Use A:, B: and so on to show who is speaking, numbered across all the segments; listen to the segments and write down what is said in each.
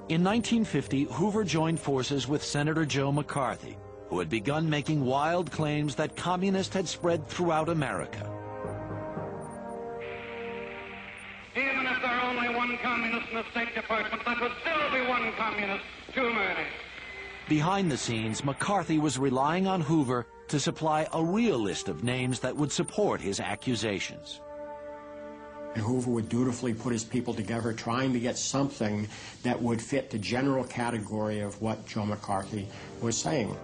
A: In 1950, Hoover joined forces with Senator Joe McCarthy, who had begun making wild claims that communists had spread throughout America.
B: Even if there are only one communist in the State Department, that would still be one communist too many.
A: Behind the scenes, McCarthy was relying on Hoover to supply a real list of names that would support his accusations.
C: And Hoover would dutifully put his people together, trying to get something that would fit the general category of what Joe McCarthy was saying.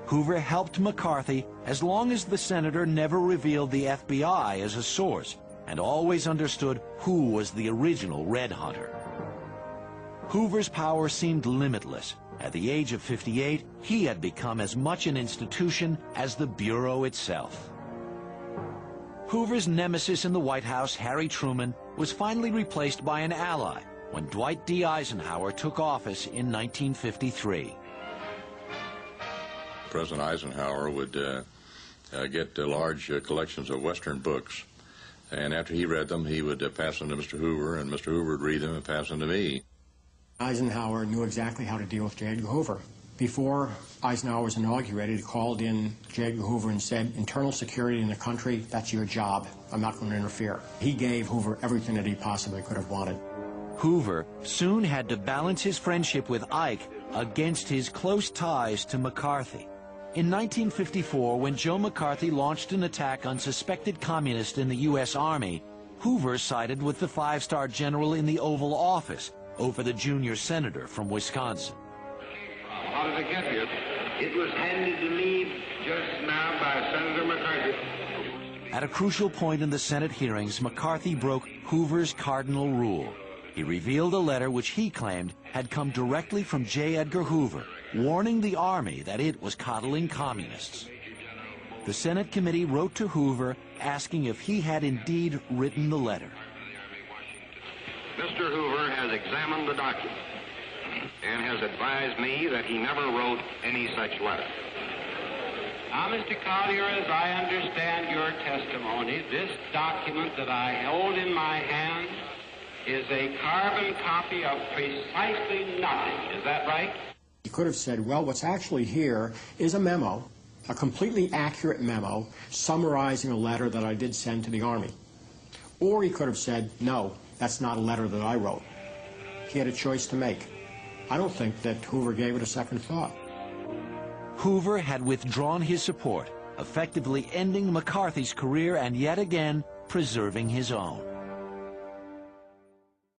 A: Hoover helped McCarthy as long as the senator never revealed the FBI as a source and always understood who was the original Red Hunter. Hoover's power seemed limitless. At the age of 58, he had become as much an institution as the Bureau itself. Hoover's nemesis in the White House, Harry Truman, was finally replaced by an ally when Dwight D. Eisenhower took office in 1953.
D: President Eisenhower would get large collections of Western books, and after he read them, he would pass them to Mr. Hoover, and Mr. Hoover would read them and pass them to me.
C: Eisenhower knew exactly how to deal with J. Edgar Hoover. Before Eisenhower was inaugurated, he called in J. Edgar Hoover and said, "Internal security in the country, that's your job. I'm not going to interfere." He gave Hoover everything that he possibly could have wanted.
A: Hoover soon had to balance his friendship with Ike against his close ties to McCarthy. In 1954, when Joe McCarthy launched an attack on suspected communists in the U.S. Army, Hoover sided with the five-star general in the Oval Office over the junior senator from Wisconsin.
B: How did it get here? It was handed to me just now by Senator McCarthy.
A: At a crucial point in the Senate hearings, McCarthy broke Hoover's cardinal rule. He revealed a letter which he claimed had come directly from J. Edgar Hoover, warning the Army that it was coddling communists. The Senate committee wrote to Hoover asking if he had indeed written the letter.
B: Mr. Hoover has examined the document and has advised me that he never wrote any such letter.
E: Now, Mr. Collier, as I understand your testimony, this document that I hold in my hand is a carbon copy of precisely nothing. Is that right?
C: He could have said, well, what's actually here is a memo, a completely accurate memo summarizing a letter that I did send to the Army. Or he could have said, no, that's not a letter that I wrote. He had a choice to make. I don't think that Hoover gave it a second thought.
A: Hoover had withdrawn his support, effectively ending McCarthy's career and yet again preserving his own.